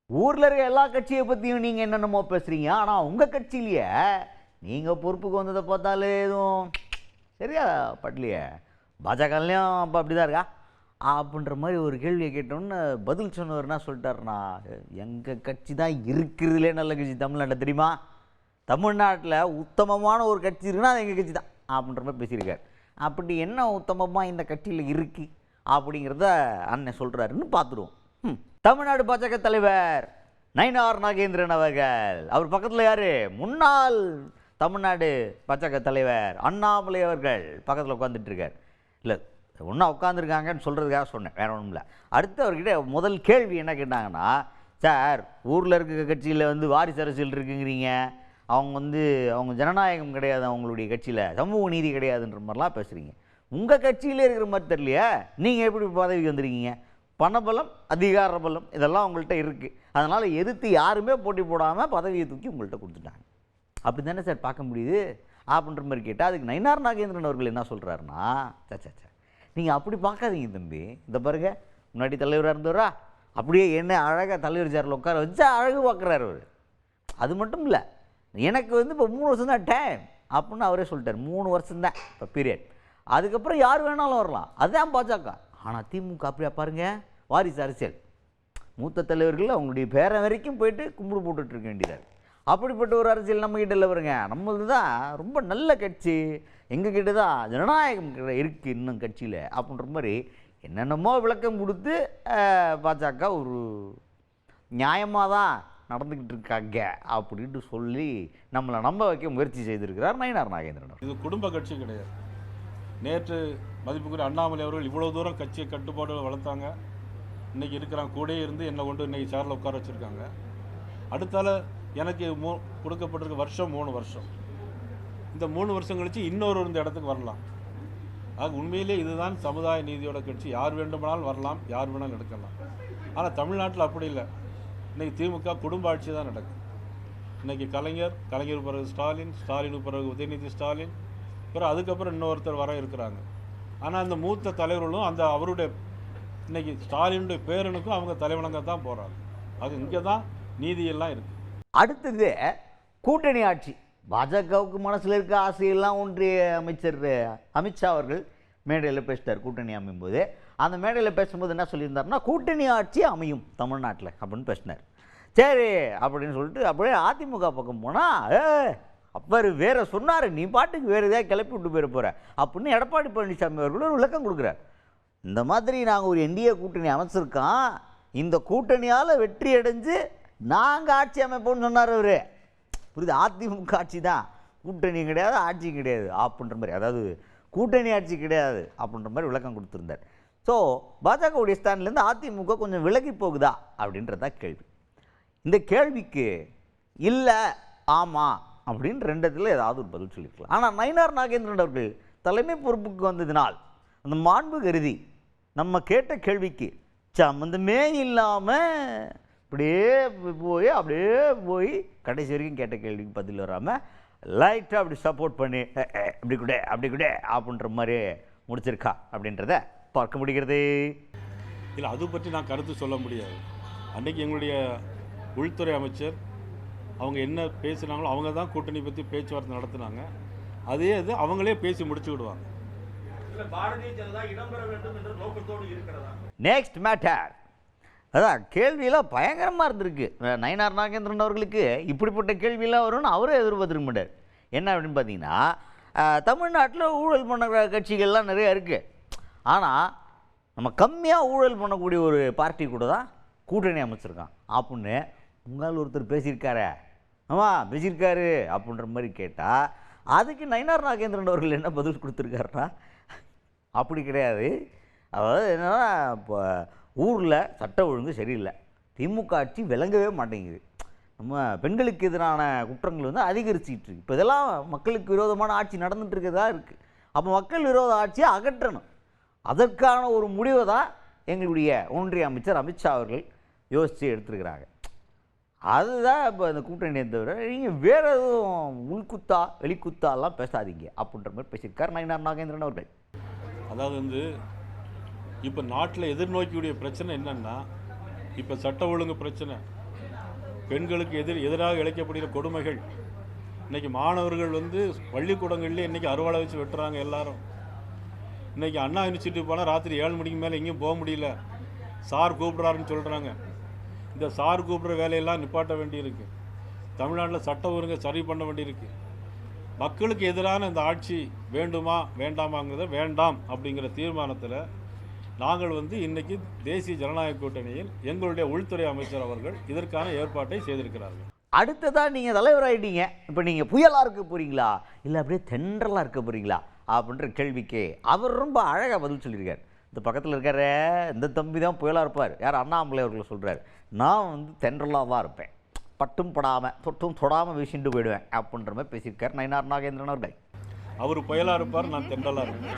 ஊரில் இருக்க எல்லா கட்சியை பற்றியும் நீங்கள் என்னென்னமோ பேசுகிறீங்க. ஆனால் உங்கள் கட்சியிலேயே நீங்கள் பொறுப்புக்கு வந்ததை பார்த்தாலே எதுவும் சரியா பட்டலையே. பாஜகலையும் அப்போ அப்படி தான் இருக்கா அப்படின்ற மாதிரி ஒரு கேள்வியை கேட்டோன்னு பதில் சொன்னவர்னா சொல்லிட்டாருண்ணா, எங்கள் கட்சி தான் இருக்கிறதுலே நல்ல கட்சி தமிழ்நாட்டில் தெரியுமா. தமிழ்நாட்டில் உத்தமமான ஒரு கட்சி இருக்குன்னா அது எங்கள் கட்சி தான் அப்படின்ற மாதிரி பேசியிருக்காரு. அப்படி என்ன உத்தமமாக இந்த கட்சியில் இருக்குது அப்படிங்கிறத அண்ணன் சொல்கிறாருன்னு பார்த்துருவோம். தமிழ்நாடு பாஜக தலைவர் நயினார் நாகேந்திரன் அவர்கள், அவர் பக்கத்தில் யார், முன்னாள் தமிழ்நாடு பாஜக தலைவர் அண்ணாமலை அவர்கள் பக்கத்தில் உட்காந்துட்டு இருக்கார். இல்லை ஒன்றா உட்காந்துருக்காங்கன்னு சொல்கிறதுக்காக சொன்னேன், வேற ஒன்றும் இல்லை. அடுத்து அவர்கிட்ட முதல் கேள்வி என்ன கேட்டாங்கன்னா, சார் ஊரில் இருக்க கட்சியில் வாரிசு அரசியல் இருக்குங்கிறீங்க, அவங்க ஜனநாயகம் கிடையாது, அவங்களுடைய கட்சியில் சமூக நீதி கிடையாதுன்ற மாதிரிலாம் பேசுகிறீங்க. உங்கள் கட்சியிலே இருக்கிற மாதிரி தெரியலையா, நீங்கள் எப்படி பதவிக்கு வந்துருக்கீங்க? பணபலம் அதிகார பலம் இதெல்லாம் உங்கள்கிட்ட இருக்குது, அதனால் எதிர்த்து யாருமே போட்டி போடாமல் பதவியை தூக்கி உங்கள்கிட்ட கொடுத்துட்டாங்க. அப்படி தானே சார் பார்க்க முடியுது அப்படின்ற மாதிரி கேட்டால் அதுக்கு நயினார் நாகேந்திரன் அவர்கள் என்ன சொல்கிறாருன்னா, சச்சா நீங்கள் அப்படி பார்க்காதீங்க தம்பி, இந்த பாருங்க முன்னாடி தலைவராக இருந்தவரா அப்படியே என்ன அழகாக தலைவர் சேரில் உட்கார வச்சா அழகு பார்க்குறாரு அவர். அது மட்டும் இல்லை, எனக்கு இப்போ 3 வருஷம் தான் டைம் அப்படின்னு அவரே சொல்லிட்டார். 3 வருஷம்தான் இப்போ பீரியட், அதுக்கப்புறம் யார் வேணாலும் வரலாம், அதுதான் பாஜக. ஆனால் திமுக அப்படியா பாருங்கள், வாரிசு அரசியல், மூத்த தலைவர்கள் அவங்களுடைய பேரன் வரைக்கும் போயிட்டு கும்பிடு போட்டுட்டு இருக்க வேண்டியதாக. அப்படிப்பட்ட ஒரு அரசியல் நம்மக்கிட்ட இல்லை பாருங்க. நம்மளது தான் ரொம்ப நல்ல கட்சி, எங்ககிட்ட தான் ஜனநாயகம் இருக்குது இன்னும் கட்சியில் அப்படின்ற மாதிரி என்னென்னமோ விளக்கம் கொடுத்து பாஜக ஒரு நியாயமாக தான் நடந்துக்கிட்டு இருக்காங்க அப்படின்ட்டு சொல்லி நம்மளை நம்ப வைக்க முயற்சி செய்திருக்கிறார் நயினார் நாகேந்திரன். இது குடும்ப கட்சி கிடையாது. நேற்று மதிப்புக்குரிய அண்ணாமலை அவர்கள் இவ்வளோ தூரம் கட்சியை கட்டுப்பாடு வளர்த்தாங்க, இன்றைக்கி இருக்கிறாங்க கூடயே இருந்து என்னை கொண்டு இன்றைக்கி சேரில் உட்கார வச்சுருக்காங்க. அடுத்தால எனக்கு கொடுக்கப்பட்டிருக்க வருஷம் 3 வருஷம், இந்த 3 வருஷம் கழித்து இன்னொரு இந்த இடத்துக்கு வரலாம். ஆக உண்மையிலே இதுதான் சமுதாய நீதியோட கட்சி, யார் வேண்டுமானாலும் வரலாம், யார் வேணாலும் எடுக்கலாம். ஆனால் தமிழ்நாட்டில் அப்படி இல்லை. இன்றைக்கி திமுக குடும்ப ஆட்சி தான் நடக்குது. இன்றைக்கி கலைஞர் பிறகு ஸ்டாலினுக்கு பிறகு உதயநிதி ஸ்டாலின், பிறகு அதுக்கப்புறம் இன்னொருத்தர் வர இருக்கிறாங்க. ஆனால் அந்த மூத்த தலைவர்களும் அவருடைய இன்றைக்கி ஸ்டாலினுடைய பேரனுக்கும் அவங்க தலைவணங்க தான் போகிறாங்க. அது இங்கே தான் நீதியெல்லாம் இருக்குது. அடுத்தது கூட்டணி ஆட்சி. பாஜகவுக்கு மனசில் இருக்க ஆசையெல்லாம் ஒன்றிய அமைச்சர் அமித்ஷா அவர்கள் மேடையில் பேசிட்டார். கூட்டணி அமையும்போது அந்த மேடையில் பேசும்போது என்ன சொல்லியிருந்தாருன்னா, கூட்டணி ஆட்சி அமையும் தமிழ்நாட்டில் அப்படின்னு பேசினார். சரி அப்படின்னு சொல்லிட்டு அப்படியே அதிமுக பக்கம் போனால், அப்போ வேற சொன்னார், நீ பாட்டுக்கு வேறு எதாவது கிளப்பி விட்டு போயிட போகிற அப்படின்னு எடப்பாடி பழனிசாமி அவர்கள் ஒரு விளக்கம் கொடுக்குறார். இந்த மாதிரி நாங்கள் ஒரு என்டிஏ கூட்டணி அமைச்சிருக்கோம், இந்த கூட்டணியால் வெற்றி அடைஞ்சு நாங்கள் ஆட்சி அமைப்போம்னு சொன்னார் அவர். புரியுது, அதிமுக ஆட்சி தான், கூட்டணி கிடையாது, ஆட்சி கிடையாது அப்படின்ற மாதிரி, அதாவது கூட்டணி ஆட்சி கிடையாது அப்படின்ற மாதிரி விளக்கம் கொடுத்துருந்தார். ஸோ பாஜகவுடைய ஸ்டாண்ட்லேருந்து அதிமுக கொஞ்சம் விலகி போகுதா அப்படின்றதான் கேள்வி. இந்த கேள்விக்கு இல்லை ஆமாம் அப்படின்னு 2 ஏதாவது ஒரு பதில் சொல்லியிருக்கலாம். ஆனால் நயினார் நாகேந்திரன் அவர்கள் தலைமை பொறுப்புக்கு வந்ததினால் அந்த மாண்பு கருதி நம்ம கேட்ட கேள்விக்கு சம்மந்தமே இல்லாமல் அப்படியே போய் கடைசி வரைக்கும் கேட்ட கேள்விக்கு பதில் வராமல் லைட்டாக அப்படி சப்போர்ட் பண்ணி அப்படி கூட அப்படின்ற மாதிரி முடிச்சிருக்கா அப்படின்றத பார்க்க முடிகிறது. இல்லை, அது பற்றி நான் கருத்து சொல்ல முடியாது. அன்றைக்கி எங்களுடைய உள்துறை அமைச்சர் அவங்க என்ன பேசுனாங்களோ அவங்க தான் கூட்டணி பற்றி பேச்சுவார்த்தை நடத்தினாங்க. அதே இது அவங்களே பேசி முடிச்சு விடுவாங்க. நெக்ஸ்ட் மேட்டர், அதான் கேள்வியெல்லாம் பயங்கரமாக இருந்திருக்கு. நயினார் நாகேந்திரன் அவர்களுக்கு இப்படிப்பட்ட கேள்வியெல்லாம் வரும்னு அவரே எதிர்பார்த்துருக்க மாட்டார். என்ன அப்படின்னு பார்த்தீங்கன்னா, தமிழ்நாட்டில் ஊழல் பண்ண கட்சிகள்லாம் நிறையா இருக்குது, ஆனால் நம்ம கம்மியாக ஊழல் பண்ணக்கூடிய ஒரு பார்ட்டி கூட தான் கூட்டணி அமைச்சிருக்கான் அப்படின்னு உங்களால் ஒருத்தர் பேசியிருக்காரு அப்படின்ற மாதிரி கேட்டால், அதுக்கு நயினார் நாகேந்திரன் அவர்கள் என்ன பதில் கொடுத்துருக்காருன்னா, அப்படி கிடையாது, அதாவது என்னென்னா இப்போ ஊரில் சட்ட ஒழுங்கு சரியில்லை, திமுக ஆட்சி விளங்கவே மாட்டேங்குது, நம்ம பெண்களுக்கு எதிரான குற்றங்கள் அதிகரிச்சிக்கிட்டு இருக்குது, இப்போ இதெல்லாம் மக்களுக்கு விரோதமான ஆட்சி நடந்துகிட்டு இருக்கிறதா இருக்குது. அப்போ மக்கள் விரோத ஆட்சியை அகற்றணும், அதற்கான ஒரு முடிவை தான் எங்களுடைய ஒன்றிய அமைச்சர் அமித்ஷா அவர்கள் யோசித்து எடுத்துருக்கிறாங்க. அதுதான் இப்போ அந்த கூட்டணியை தவிர நீங்கள் வேறு எதுவும் உள்குத்தா வெளிக்குத்தாலாம் பேசாதீங்க அப்படின்ற மாதிரி பேசியிருக்கார் நயினார் நாகேந்திரன் அவர்கள். அதாவது இப்போ நாட்டில் எதிர்நோக்கக்கூடிய பிரச்சனை என்னென்னா, இப்போ சட்ட ஒழுங்கு பிரச்சனை, பெண்களுக்கு எதிராக இழைக்கப்படுகிற கொடுமைகள், இன்றைக்கி மாணவர்கள் வந்து பள்ளிக்கூடங்கள்லேயே இன்றைக்கி அறுவாளை வச்சு வெட்டுறாங்க எல்லாரும். இன்றைக்கி அண்ணா யூனிவர்சிட்டி போனால் ராத்திரி 7 மணிக்கு மேலே எங்கேயும் போக முடியல, சார் கூப்பிட்றாருன்னு சொல்கிறாங்க. இந்த சார் கூப்பிட்ற வேலையெல்லாம் நிப்பாட்ட வேண்டியிருக்கு. தமிழ்நாட்டில் சட்ட ஒழுங்கை சரி பண்ண வேண்டியிருக்கு. மக்களுக்கு எதிரான இந்த ஆட்சி வேண்டுமா வேண்டாமாங்கிறத வேண்டாம் அப்படிங்கிற தீர்மானத்தில் நாங்கள் வந்து இன்றைக்கி தேசிய ஜனநாயக கூட்டணியில் எங்களுடைய உள்துறை அமைச்சர் அவர்கள் இதற்கான ஏற்பாட்டை செய்திருக்கிறார்கள். அடுத்ததாக நீங்கள் தலைவராகிட்டீங்க, இப்போ நீங்கள் புயலாக இருக்க போகிறீங்களா இல்லை அப்படியே தென்றலாக இருக்க போகிறீங்களா அப்படின்ற கேள்விக்கு அவர் ரொம்ப அழகாக பதில் சொல்லியிருக்கார். இந்த பக்கத்தில் இருக்கிற இந்த தம்பி தான் புயலாக இருப்பார், யார் அண்ணாமலை அவர்கள் சொல்கிறார், நான் வந்து தென்றலாக தான் இருப்பேன், பட்டும் படாமல் தொட்டும் தொடாமல் வீசிட்டு போயிடுவேன் அப்படின்ற மாதிரி பேசியிருக்கார் நயினார் நாகேந்திரன் அவர்கள். அவர் புயலாக இருப்பார், நான் தென்றலாக இருப்பேன்.